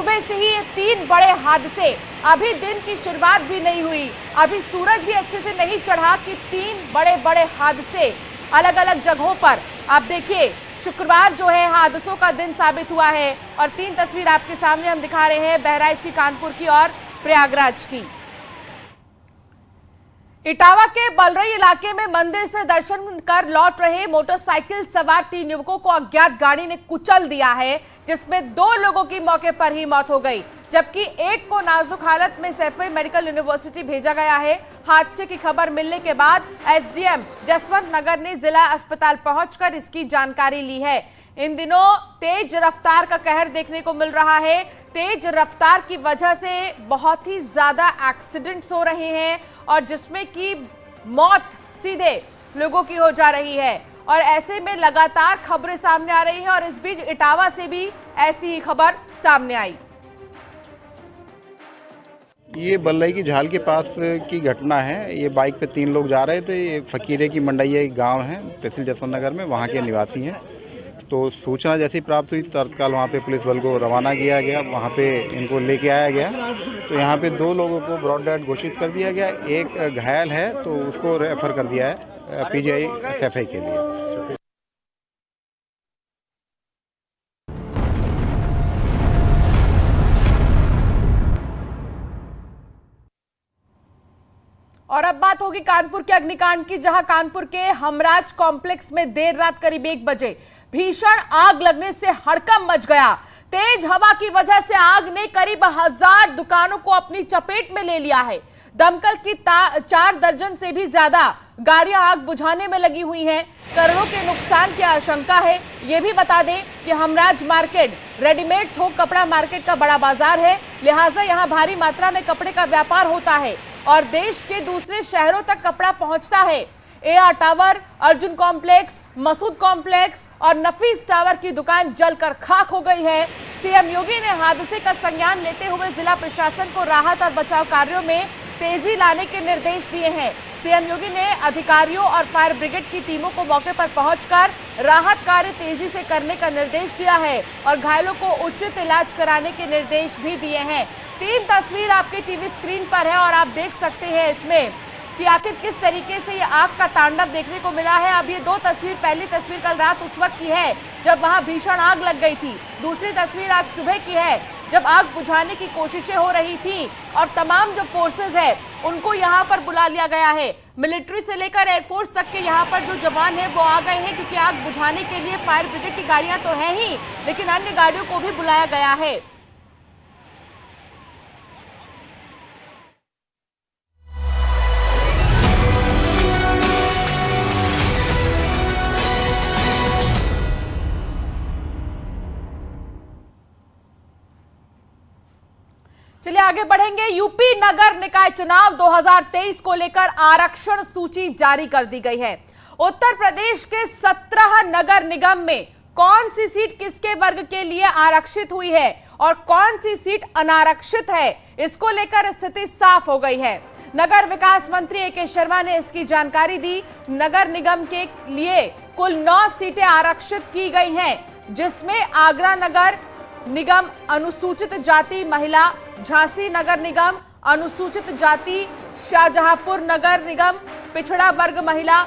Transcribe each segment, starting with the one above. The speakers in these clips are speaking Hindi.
सुबह से ही ये 3 बड़े हादसे, अभी दिन की शुरुआत भी नहीं हुई, अभी सूरज भी अच्छे से नहीं चढ़ा कि 3 बड़े बड़े हादसे अलग अलग जगहों पर। आप देखिए, शुक्रवार जो है हादसों का दिन साबित हुआ है और 3 तस्वीर आपके सामने हम दिखा रहे हैं, बहराइच की, कानपुर की और प्रयागराज की। इटावा के बलरई इलाके में मंदिर से दर्शन कर लौट रहे मोटरसाइकिल सवार 3 युवकों को अज्ञात गाड़ी ने कुचल दिया है, जिसमें 2 लोगों की मौके पर ही मौत हो गई, जबकि एक को नाजुक हालत में सैफई मेडिकल यूनिवर्सिटी भेजा गया है। हादसे की खबर मिलने के बाद एसडीएम जसवंत नगर ने जिला अस्पताल पहुंचकर इसकी जानकारी ली है। इन दिनों तेज रफ्तार का कहर देखने को मिल रहा है। तेज रफ्तार की वजह से बहुत ही ज्यादा एक्सीडेंट्स हो रहे हैं और जिसमें कि मौत सीधे लोगों की हो जा रही है और ऐसे में लगातार खबरें सामने आ रही हैं और इस बीच इटावा से भी ऐसी ही खबर सामने आई। ये बलरई की झाल के पास की घटना है। ये बाइक पे 3 लोग जा रहे थे। ये फकीरे की मंडैया गांव है, तहसील जसवंत नगर में, वहाँ के निवासी हैं। तो सूचना जैसी प्राप्त हुई तत्काल वहाँ पे पुलिस बल को रवाना किया गया, वहाँ पे इनको लेके आया गया। तो यहाँ पे 2 लोगों को ब्रॉड डेड घोषित कर दिया गया, एक घायल है तो उसको रेफर कर दिया है पीजीआई सैफई के लिए। और अब बात होगी कानपुर के अग्निकांड की, जहां कानपुर के हमराज कॉम्प्लेक्स में देर रात करीब 1 बजे भीषण आग लगने से हड़कंप मच गया। तेज हवा की वजह से आग ने करीब 1000 दुकानों को अपनी चपेट में ले लिया है। दमकल की 4 दर्जन से भी ज्यादा गाड़ियां आग बुझाने में लगी हुई हैं। करोड़ों के नुकसान की आशंका है। यह भी बता दें कि हमराज मार्केट रेडीमेड थोक कपड़ा मार्केट का बड़ा बाजार है, लिहाजा यहां भारी मात्रा में कपड़े का व्यापार होता है और देश के दूसरे शहरों तक कपड़ा पहुंचता है। AR tower, Arjun complex, Masood complex और नफीस टावर की दुकान जलकर खाक हो गई है। सीएम योगी ने हादसे का संज्ञान लेते हुए जिला प्रशासन को राहत और बचाव कार्यों में तेजी लाने के निर्देश दिए हैं। सीएम योगी ने अधिकारियों और फायर ब्रिगेड की टीमों को मौके पर पहुंचकर राहत कार्य तेजी से करने का निर्देश दिया है और घायलों को उचित इलाज कराने के निर्देश भी दिए हैं। 3 तस्वीर आपके टीवी स्क्रीन पर है और आप देख सकते हैं इसमें कि आखिर किस तरीके से ये आग का तांडव देखने को मिला है। अब ये 2 तस्वीर, पहली तस्वीर कल रात उस वक्त की है जब वहां भीषण आग लग गई थी, दूसरी तस्वीर आज सुबह की है जब आग बुझाने की कोशिशें हो रही थी और तमाम जो फोर्सेस है उनको यहाँ पर बुला लिया गया है। मिलिट्री से लेकर एयरफोर्स तक के यहाँ पर जो जवान है वो आ गए हैं, क्योंकि आग बुझाने के लिए फायर ब्रिगेड की गाड़ियां तो हैं ही, लेकिन अन्य गाड़ियों को भी बुलाया गया है। चलिए आगे बढ़ेंगे। यूपी नगर निकाय चुनाव 2023 को लेकर आरक्षण सूची जारी कर दी गई है। उत्तर प्रदेश के 17 नगर निगम में कौन सी सीट किसके वर्ग के लिए आरक्षित हुई है और कौन सी सीट अनारक्षित है, इसको लेकर स्थिति साफ हो गई है। नगर विकास मंत्री ए.के. शर्मा ने इसकी जानकारी दी। नगर निगम के लिए कुल 9 सीटें आरक्षित की गई हैं, जिसमें आगरा नगर निगम अनुसूचित जाति महिला, झांसी नगर निगम अनुसूचित जाति, शाहजहांपुर नगर निगम पिछड़ा वर्ग महिला,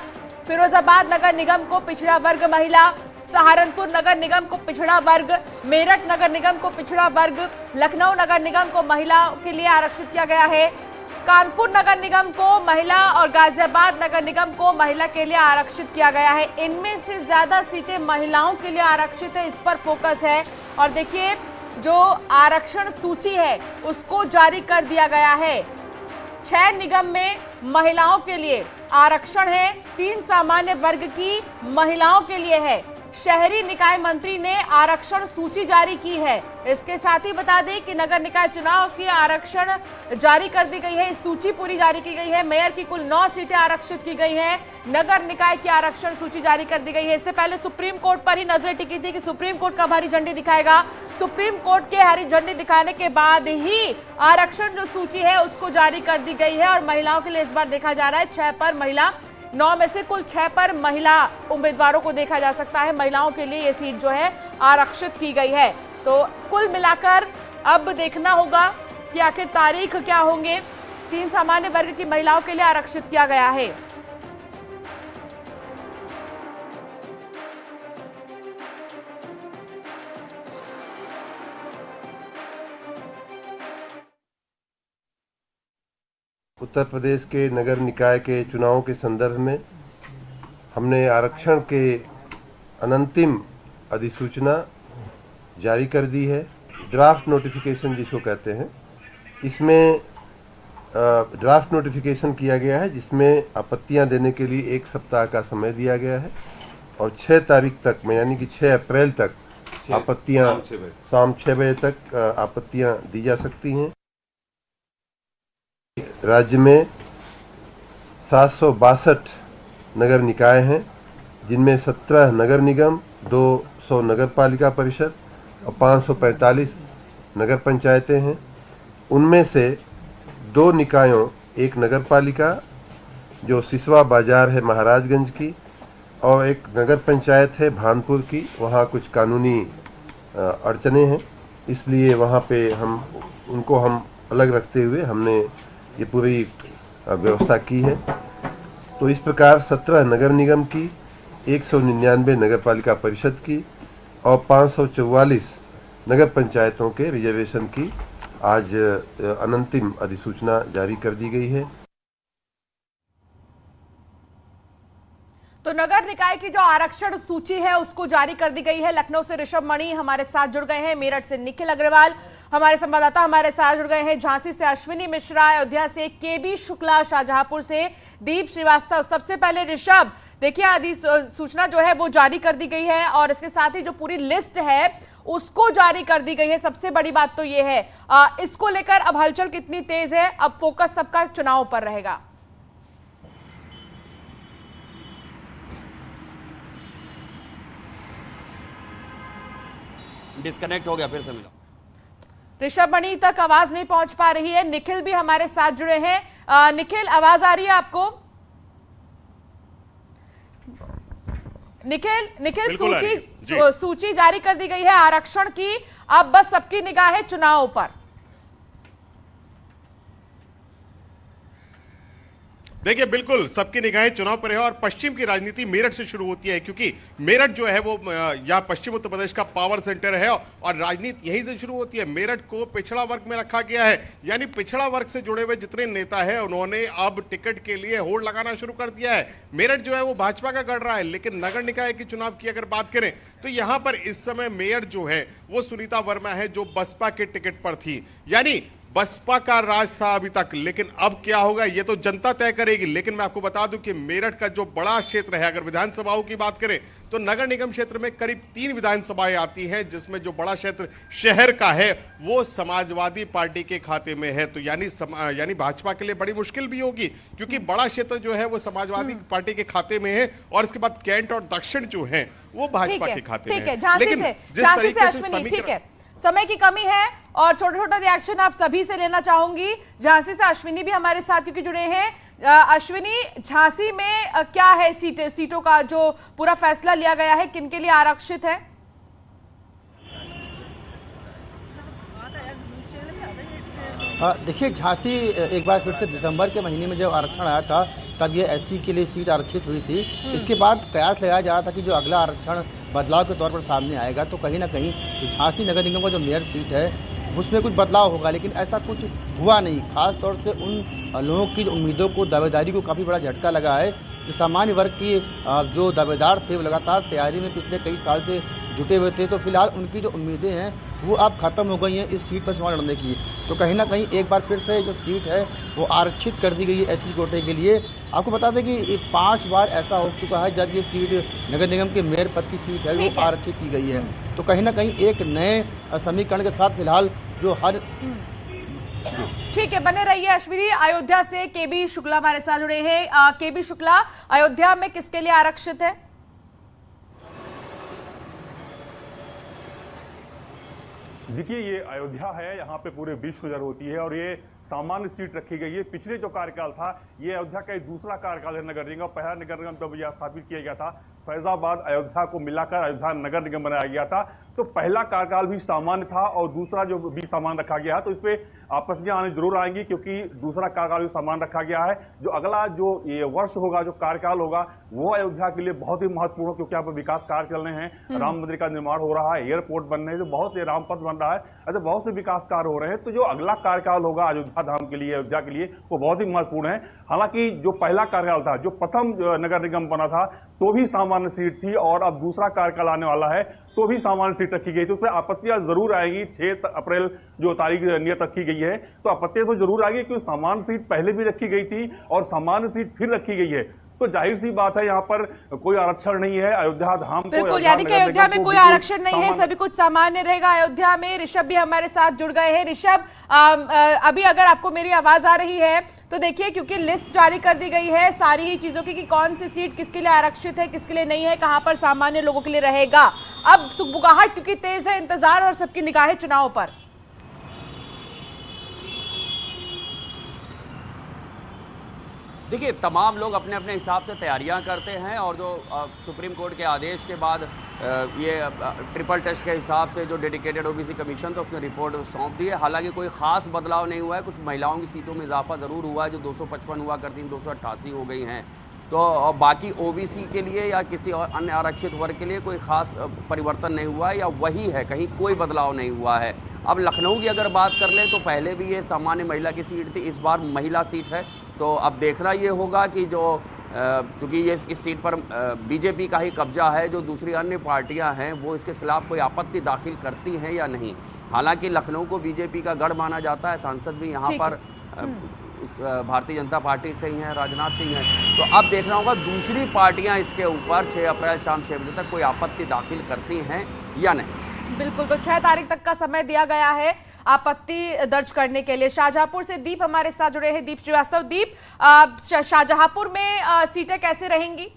फिरोजाबाद नगर निगम को पिछड़ा वर्ग महिला, सहारनपुर नगर निगम को पिछड़ा वर्ग, मेरठ नगर निगम को पिछड़ा वर्ग, लखनऊ नगर निगम को महिलाओं के लिए आरक्षित किया गया है, कानपुर नगर निगम को महिला और गाजियाबाद नगर निगम को महिला के लिए आरक्षित किया गया है। इनमें से ज्यादा सीटें महिलाओं के लिए आरक्षित है, इस पर फोकस है। और देखिए, जो आरक्षण सूची है उसको जारी कर दिया गया है। 6 निगम में महिलाओं के लिए आरक्षण है, 3 सामान्य वर्ग की महिलाओं के लिए है। शहरी निकाय मंत्री ने आरक्षण सूची जारी की है। इसके साथ ही बता दें कि नगर निकाय चुनाव की आरक्षण जारी कर दी गई है, सूची पूरी जारी की गई है। मेयर की कुल 9 सीटें आरक्षित की गई हैं। नगर निकाय की आरक्षण सूची जारी कर दी गई है। इससे पहले सुप्रीम कोर्ट पर ही नजर टिकी थी कि सुप्रीम कोर्ट कब हरी झंडी दिखाएगा। सुप्रीम कोर्ट के हरी झंडी दिखाने के बाद ही आरक्षण जो सूची है उसको जारी कर दी गई है और महिलाओं के लिए इस बार देखा जा रहा है 6 पर महिला, 9 में से कुल 6 पर महिला उम्मीदवारों को देखा जा सकता है। महिलाओं के लिए ये सीट जो है आरक्षित की गई है। तो कुल मिलाकर अब देखना होगा कि आखिर तारीख क्या होंगे। 3 सामान्य वर्ग की महिलाओं के लिए आरक्षित किया गया है। उत्तर प्रदेश के नगर निकाय के चुनावों के संदर्भ में हमने आरक्षण के अनंतिम अधिसूचना जारी कर दी है। ड्राफ्ट नोटिफिकेशन जिसको कहते हैं, इसमें ड्राफ्ट नोटिफिकेशन किया गया है जिसमें आपत्तियां देने के लिए 1 सप्ताह का समय दिया गया है और 6 तारीख तक में यानी कि 6 अप्रैल तक आपत्तियां शाम 6 बजे तक आपत्तियां दी जा सकती हैं। राज्य में 762 नगर निकाय हैं, जिनमें 17 नगर निगम, 200 नगर पालिका परिषद और 545 नगर पंचायतें हैं। उनमें से 2 निकायों, एक नगर पालिका जो सिसवा बाजार है महाराजगंज की, और एक नगर पंचायत है भानपुर की, वहाँ कुछ कानूनी अड़चने हैं, इसलिए वहाँ पे उनको हम अलग रखते हुए हमने ये पूरी व्यवस्था की है। तो इस प्रकार 17 नगर निगम की, 199 नगर पालिका परिषद की और 544 नगर पंचायतों के रिजर्वेशन की आज अनंतिम अधिसूचना जारी कर दी गई है। तो नगर निकाय की जो आरक्षण सूची है उसको जारी कर दी गई है। लखनऊ से ऋषभ मणि हमारे साथ जुड़ गए हैं, मेरठ से निखिल अग्रवाल हमारे संवाददाता हमारे साथ जुड़ गए हैं, झांसी से अश्विनी मिश्रा, अयोध्या से केबी शुक्ला, शाहजहांपुर से दीप श्रीवास्तव। सबसे पहले ऋषभ, देखिए अधिसूचना जो है वो जारी कर दी गई है और इसके साथ ही जो पूरी लिस्ट है उसको जारी कर दी गई है। सबसे बड़ी बात तो ये है, इसको लेकर अब हलचल कितनी तेज है? अब फोकस सबका चुनाव पर रहेगा। डिस्कनेक्ट हो गया, फिर से मिला। ऋषभ मणि तक आवाज नहीं पहुंच पा रही है। निखिल भी हमारे साथ जुड़े हैं। निखिल, आवाज आ रही है आपको? निखिल सूची जारी कर दी गई है आरक्षण की, अब बस सबकी निगाह है चुनाव पर। देखिए, बिल्कुल सबकी निगाहें चुनाव पर है और पश्चिम की राजनीति मेरठ से शुरू होती है, क्योंकि मेरठ जो है वो यहाँ पश्चिम उत्तर प्रदेश का पावर सेंटर है और राजनीति यहीं से शुरू होती है। मेरठ को पिछड़ा वर्ग में रखा गया है, यानी पिछड़ा वर्ग से जुड़े हुए जितने नेता हैं उन्होंने अब टिकट के लिए होड़ लगाना शुरू कर दिया है। मेरठ जो है वो भाजपा का गढ़ रहा है, लेकिन नगर निकाय के चुनाव की अगर बात करें तो यहाँ पर इस समय मेयर जो है वो सुनीता वर्मा है, जो बसपा के टिकट पर थी, यानी बसपा का राज था अभी तक। लेकिन अब क्या होगा ये तो जनता तय करेगी। लेकिन मैं आपको बता दूं कि मेरठ का जो बड़ा क्षेत्र है, अगर विधानसभाओं की बात करें तो नगर निगम क्षेत्र में करीब 3 विधानसभाएं आती हैं, जिसमें जो बड़ा क्षेत्र शहर का है वो समाजवादी पार्टी के खाते में है। तो यानी भाजपा के लिए बड़ी मुश्किल भी होगी, क्योंकि बड़ा क्षेत्र जो है वो समाजवादी पार्टी के खाते में है और इसके बाद कैंट और दक्षिण जो है वो भाजपा के खाते में है। लेकिन जिस तरीके से ठीक है, समय की कमी है और छोटा छोटा रिएक्शन आप सभी से लेना चाहूंगी। झांसी से अश्विनी भी हमारे साथ क्योंकि जुड़े हैं। अश्विनी, झांसी में क्या है सीटों का जो पूरा फैसला लिया गया है, किन के लिए आरक्षित है? देखिए, झांसी एक बार फिर से दिसंबर के महीने में जब आरक्षण आया था तब ये एससी के लिए सीट आरक्षित हुई थी। इसके बाद कयास लगाया जा रहा था कि जो अगला आरक्षण बदलाव के तौर पर सामने आएगा तो कहीं ना कहीं तो झांसी नगर निगम का जो मेयर सीट है उसमें कुछ बदलाव होगा, लेकिन ऐसा कुछ हुआ नहीं। खास तौर से उन लोगों की उम्मीदों को, दावेदारी को काफ़ी बड़ा झटका लगा है। जो सामान्य वर्ग की जो दावेदार थे वो लगातार तैयारी में पिछले कई साल से जुटे हुए थे, तो फिलहाल उनकी जो उम्मीदें हैं वो अब खत्म हो गई हैं इस सीट पर चुनाव लड़ने की। तो कहीं ना कहीं एक बार फिर से जो सीट है वो आरक्षित कर दी गई है एससी कोटे के लिए। आपको बता दें कि 5 बार ऐसा हो चुका है जब ये सीट नगर निगम के मेयर पद की सीट है वो आरक्षित की गई है। तो कहीं ना कहीं एक नए समीकरण के साथ फिलहाल जो हर ठीक है, बने रहिए। अश्विनी, अयोध्या से केबी शुक्ला हमारे साथ जुड़े हैं। केबी शुक्ला, अयोध्या में किसके लिए आरक्षित है? देखिए, ये अयोध्या है, यहाँ पे पूरे विश्व नजर होती है और ये सामान्य सीट रखी गई है। पिछले जो कार्यकाल था ये अयोध्या का दूसरा कार्यकाल है नगर निगम। पहला नगर निगम जब यह स्थापित किया गया था फैजाबाद अयोध्या को मिलाकर अयोध्या नगर निगम बनाया गया था। तो पहला कार्यकाल भी सामान्य था और दूसरा जो भी सामान्य रखा गया है, तो इस पे आपत्तियां आने जरूर आएंगी, क्योंकि दूसरा कार्यकाल भी सामान्य रखा गया है। जो अगला जो ये वर्ष होगा, जो कार्यकाल होगा, वो अयोध्या के लिए बहुत ही महत्वपूर्ण है, क्योंकि यहाँ पर विकास कार्य चल रहे हैं, राम मंदिर का निर्माण हो रहा है, एयरपोर्ट बन रहे हैं, जो बहुत से रामपथ बन रहा है, ऐसे बहुत से विकास कार्य हो रहे हैं। तो जो अगला कार्यकाल होगा अयोध्या धाम के लिए, अयोध्या के लिए, वो बहुत ही महत्वपूर्ण है। हालांकि जो पहला कार्यकाल था, जो प्रथम नगर निगम बना था, तो भी सामान्य सीट थी, और अब दूसरा कार्यकाल आने वाला है तो भी सामान्य सीट रखी गई। तो उस पर आपत्तियां जरूर आएगी। 6 अप्रैल जो तारीख नियत रखी गई है, तो आपत्तियां तो जरूर आएगी, क्योंकि सामान्य सीट पहले भी रखी गई थी और सामान्य सीट फिर रखी गई है। तो जाहिर सी बात है, यहाँ पर कोई आरक्षण नहीं है। अयोध्या धाम को, बिल्कुल, यानी कि अयोध्या में कोई आरक्षण नहीं है, सभी कुछ सामान्य रहेगा अयोध्या में। ऋषभ भी हमारे साथ जुड़ गए हैं। ऋषभ, अभी अगर आपको मेरी आवाज आ रही है तो देखिए, क्योंकि लिस्ट जारी कर दी गई है सारी ही चीजों की कि कौन सी सीट किसके लिए आरक्षित है, किसके लिए नहीं है, कहां पर सामान्य लोगों के लिए रहेगा। अब सुगबुगाहट क्योंकि तेज है, इंतजार और सबकी निगाहें चुनाव पर। देखिए, तमाम लोग अपने अपने हिसाब से तैयारियां करते हैं, और जो सुप्रीम कोर्ट के आदेश के बाद ये ट्रिपल टेस्ट के हिसाब से जो डेडिकेटेड ओबीसी कमीशन, तो उसने रिपोर्ट सौंप दी है। हालांकि कोई खास बदलाव नहीं हुआ है। कुछ महिलाओं की सीटों में इजाफा ज़रूर हुआ है, जो 255 हुआ करती थी 288 हो गई हैं। तो बाकी ओबीसी के लिए या किसी और अन्य आरक्षित वर्ग के लिए कोई खास परिवर्तन नहीं हुआ है, या वही है, कहीं कोई बदलाव नहीं हुआ है। अब लखनऊ की अगर बात कर लें तो पहले भी ये सामान्य महिला की सीट थी, इस बार महिला सीट है। तो अब देखना ये होगा कि जो क्योंकि ये इस सीट पर बीजेपी का ही कब्जा है, जो दूसरी अन्य पार्टियां हैं वो इसके खिलाफ कोई आपत्ति दाखिल करती हैं या नहीं। हालांकि लखनऊ को बीजेपी का गढ़ माना जाता है, सांसद भी यहाँ पर भारतीय जनता पार्टी से ही हैं, राजनाथ सिंह हैं। तो अब देखना होगा दूसरी पार्टियां इसके ऊपर 6 अप्रैल शाम 6 बजे तक कोई आपत्ति दाखिल करती हैं या नहीं। बिल्कुल, तो 6 तारीख तक का समय दिया गया है आपत्ति दर्ज करने के लिए। शाहजहांपुर से दीप हमारे साथ जुड़े हैं, दीप श्रीवास्तव। दीप, शाहजहांपुर में सीटें कैसे रहेंगी?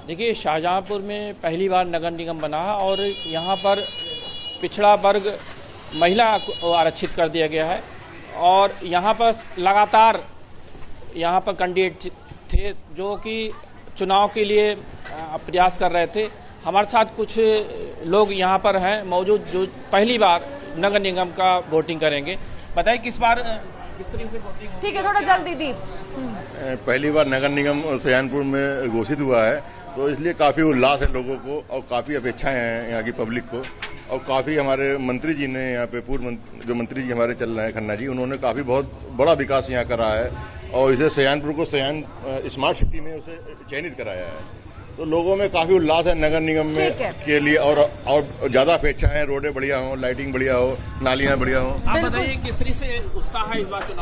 देखिए, शाहजहांपुर में पहली बार नगर निगम बना है और यहाँ पर पिछड़ा वर्ग महिला को आरक्षित कर दिया गया है, और यहाँ पर लगातार यहाँ पर कैंडिडेट थे जो कि चुनाव के लिए प्रयास कर रहे थे। हमारे साथ कुछ लोग यहाँ पर हैं मौजूद जो पहली बार नगर निगम का वोटिंग करेंगे। बताइए किस बार किस तरीके से वोटिंग? ठीक है, थोड़ा जल्दी दीप। पहली बार नगर निगम सहारनपुर में घोषित हुआ है, तो इसलिए काफी उल्लास है लोगों को और काफी अपेक्षाएं हैं यहाँ की पब्लिक को। और काफी हमारे मंत्री जी ने यहाँ पे पूर्व जो मंत्री जी हमारे चल रहे हैं, खन्ना जी, उन्होंने काफी बहुत बड़ा विकास यहाँ करा है और इसे सहारनपुर को स्मार्ट सिटी में उसे चयनित कराया है। तो लोगों में काफी उल्लास है नगर निगम में के लिए, और ज्यादा अपेक्षा है, रोडें बढ़िया हो, लाइटिंग बढ़िया हो, नालियां बढ़िया हो। आप बताइए किस तरह से उत्साह है इस बार चुनाव?